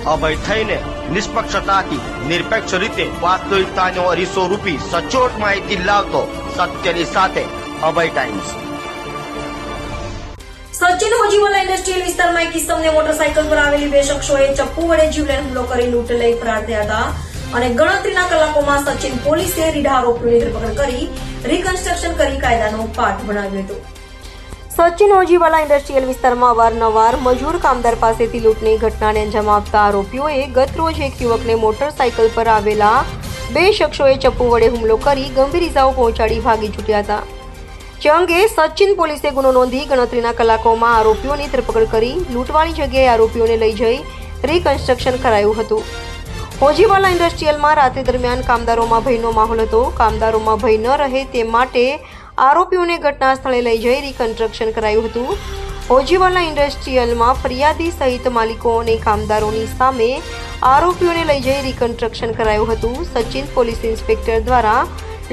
અભય થઈને નિષ્પક્ષતાથી નિરપેક્ષ રીતે વાસ્તવિકતાનો અરીસો રૂપી સચોટ માહિતી લાવતો સત્યની સાથે અભય ટાઈમ્સ। સચિન હોજીવાલા ઇન્ડસ્ટ્રીયલ વિસ્તારમાં એક કિસ્સામને મોટરસાયકલ પર આવેલી બે શખ્સોએ ચપ્પુ વડે જીવલેણ હુમલો કરી લૂંટ લઈ ફરાર થયા હતા અને ગણતરીના કલાકોમાં સચિન પોલીસે રીઢા આરોપીઓની ધરપકડ કરી રિકન્સ્ટ્રક્શન કરી કાયદાનો પાઠ ભણાવ્યો હતો। સચિન હોજીવાલા ઇન્ડસ્ટ્રીયલ વિસ્તારમાં અવારનવાર મજૂર કામદાર પાસેથી લૂંટની ઘટનાને અંજામ આપતા આરોપીઓએ ગત રોજ એક યુવકને મોટરસાયકલ પર આવેલા બે શખ્સોએ ચપ્પુ વડે હુમલો કરી ગંભીર ઇજાઓ પહોંચાડી ભાગી છૂટ્યા હતા। જે અંગે સચિન પોલીસે ગુનો નોંધી ગણતરીના કલાકોમાં આરોપીઓની ધરપકડ કરી લૂંટવાળી જગ્યાએ આરોપીઓને લઈ જઈ રિકન્સ્ટ્રક્શન કરાયું હતું। હોજીવાલા ઇન્ડસ્ટ્રીયલમાં રાત્રિ દરમિયાન કામદારોમાં ભયનો માહોલ હતો। કામદારોમાં ભય ન રહે તે માટે આરોપીઓને ઘટના સ્થળે લઈ જઈ રિકન્સ્ટ્રક્શન કરાયું હતું। હોજીવાલા ઇન્ડસ્ટ્રીયલમાં ફરિયાદી સહિત માલિકો અને કામદારોની સામે આરોપીઓને લઈ જઈ રિકન્સ્ટ્રક્શન કરાયું હતું। સચિન પોલીસ ઇન્સ્પેક્ટર દ્વારા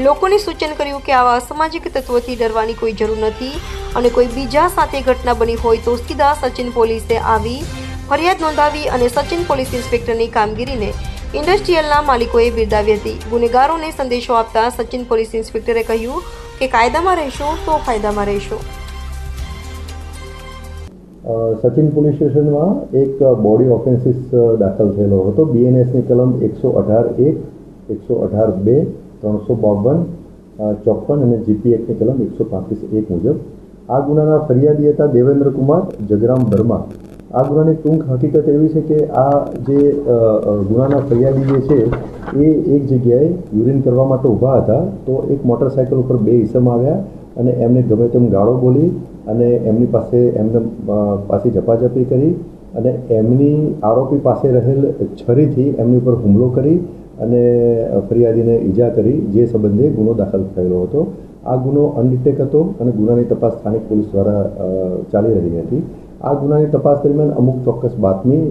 લોકોને સૂચન કર્યું કે આવા અસામાજિક તત્વોથી ડરવાની કોઈ જરૂર નથી અને કોઈ બીજા સાથે ઘટના બની હોય તો સીધા સચિન પોલીસે આવી ફરિયાદ નોંધાવી અને સચિન પોલીસ ઇન્સ્પેક્ટરની કામગીરીને ઇન્ડસ્ટ્રીયલના માલિકોએ બિરદાવી હતી। ગુનેગારોને સંદેશો આપતા સચિન પોલીસ ઇન્સ્પેક્ટરે કહ્યું કે કાયદામાં રહેશો તો ફાયદામાં રહેશો। સચિન પોલીસ સ્ટેશનમાં એક બોડી ઓફેન્સીસ દાખલ થયેલો હતો। બીએનએસની કલમ 118(1), 118(2), 352, 54 અને જીપી એક્ટની કલમ 135(1) મુજબ આ ગુનાના ફરિયાદી હતા દેવેન્દ્ર કુમાર જગરામ વર્મા। આ ગુનાની ટૂંક હકીકત એવી છે કે આ જે ગુનાના ફરિયાદી જે છે એ એક જગ્યાએ યુરિન કરવા માટે ઊભા હતા તો એક મોટરસાયકલ ઉપર બે ઈસમ આવ્યા અને એમને ગમે તેમ ગાળો બોલી અને એમની પાસે ઝપાઝપી કરી અને એમની આરોપી પાસે રહેલ છરીથી એમની ઉપર હુમલો કરી અને ફરિયાદીને ઈજા કરી જે સંબંધે ગુનો દાખલ થયેલો હતો। આ ગુનો અનડિટેક હતો અને ગુનાની તપાસ સ્થાનિક પોલીસ દ્વારા ચાલી રહી હતી। આ ગુનાની તપાસ દરમિયાન અમુક ચોક્કસ બાતમી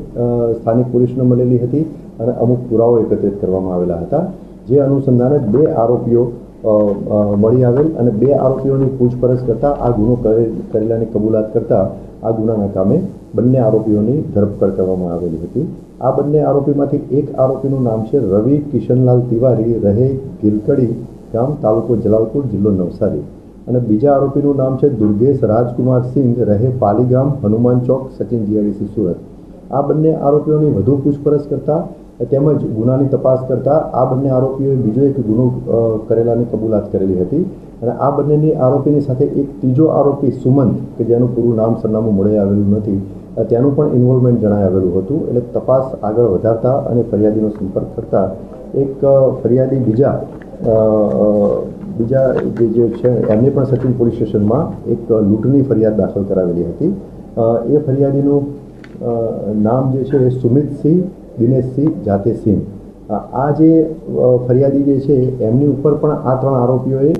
સ્થાનિક પોલીસને મળેલી હતી અને અમુક પુરાવો એકત્રિત કરવામાં આવેલા હતા। જે અનુસંધાને બે આરોપીઓ મળી આવેલ અને બે આરોપીઓની પૂછપરછ કરતાં આ ગુનો કરેલાની કબૂલાત કરતાં આ ગુનાના કામે બંને આરોપીઓની ધરપકડ કરવામાં આવેલી હતી। આ બંને આરોપીમાંથી એક આરોપીનું નામ છે રવિ કિશનલાલ તિવારી, રહે ગિલકડી ગામ, તાલુકો જલાલપુર, જિલ્લો નવસારી અને બીજા આરોપીનું નામ છે દુર્ગેશ રાજકુમાર સિંહ, રહે પાલી ગામ, હનુમાન ચોક, સચિન જીઆઈડીસી, સુરત। આ બંને આરોપીઓની વધુ પૂછપરછ કરતા તેમજ ગુનાની તપાસ કરતા આ બંને આરોપીઓએ બીજો એક ગુનો કરેલાની કબૂલાત કરેલી હતી અને આ બંનેની આરોપીની સાથે એક ત્રીજો આરોપી સુમંત કે જેનું પૂરું નામ સરનામું મળી આવેલું નથી તેનું પણ ઇન્વોલ્વમેન્ટ જણાઈ આવેલું હતું। એટલે તપાસ આગળ વધારતા અને ફરિયાદીનો સંપર્ક કરતા એક ફરિયાદી બીજા જે છે એમને પણ સચિન પોલીસ સ્ટેશનમાં એક લૂંટની ફરિયાદ દાખલ કરાવેલી હતી। એ ફરિયાદીનું નામ જે છે સુમિતસિંહ દિનેશસિંહ જાતેસિંહ। આ જે ફરિયાદી જે છે એમની ઉપર પણ આ ત્રણ આરોપીઓએ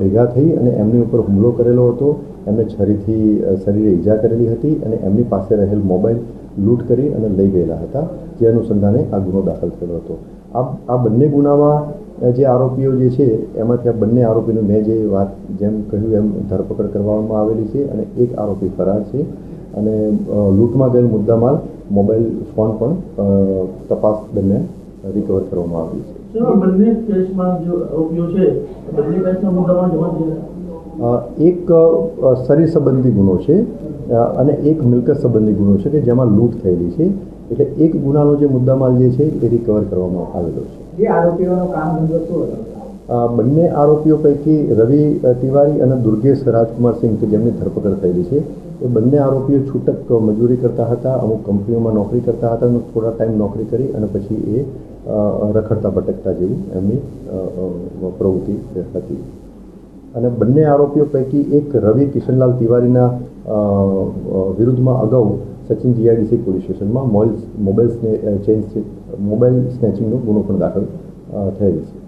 ભેગા થઈ અને એમની ઉપર હુમલો કરેલો હતો। એમને છરીથી શરીરે ઈજા કરેલી હતી અને એમની પાસે રહેલ મોબાઈલ લૂંટ કરી અને લઈ ગયેલા હતા। જે અનુસંધાને આ ગુનો દાખલ થયેલો હતો। આ બંને ગુનામાં જે આરોપીઓ જે છે એમાંથી આ બંને આરોપીનું મેં જે વાત જેમ કહ્યું એમ ધરપકડ કરવામાં આવેલી છે અને એક આરોપી ફરાર છે અને લૂંટમાં ગયેલ મુદ્દામાલ મોબાઈલ ફોન પણ તપાસ દરમિયાન રિકવર કરવામાં આવ્યું છે। બંને કેસમાં જે આરોપીઓ છે બંને કેસના મુદ્દામાલ જમા થયા? એક શરીર સંબંધી ગુનો છે અને એક મિલકત સંબંધી ગુનો છે કે જેમાં લૂંટ થયેલી છે। એટલે એક ગુનાનો જે મુદ્દામાલ જે છે એ રિકવર કરવામાં આવેલો છે। જે આરોપીઓનો કામ ધંધો શું હતો? બંને આરોપીઓ પૈકી રવિ તિવારી અને દુર્ગેશ રાજકુમાર સિંહ કે જેમની ધરપકડ થયેલી છે એ બંને આરોપીઓ છૂટક મજૂરી કરતા હતા। અમુક કંપનીઓમાં નોકરી કરતા હતા અને થોડા ટાઈમ નોકરી કરી અને પછી એ રખડતા ભટકતા જેવી એમની પ્રવૃત્તિ હતી। અને બંને આરોપીઓ પૈકી એક રવિ કિશનલાલ તિવારીના વિરુદ્ધમાં અગાઉ સચિન જીઆઈડીસી પોલીસ સ્ટેશનમાં મોબાઈલ સ્નેચિંગનો ગુનો પણ દાખલ થયેલ છે।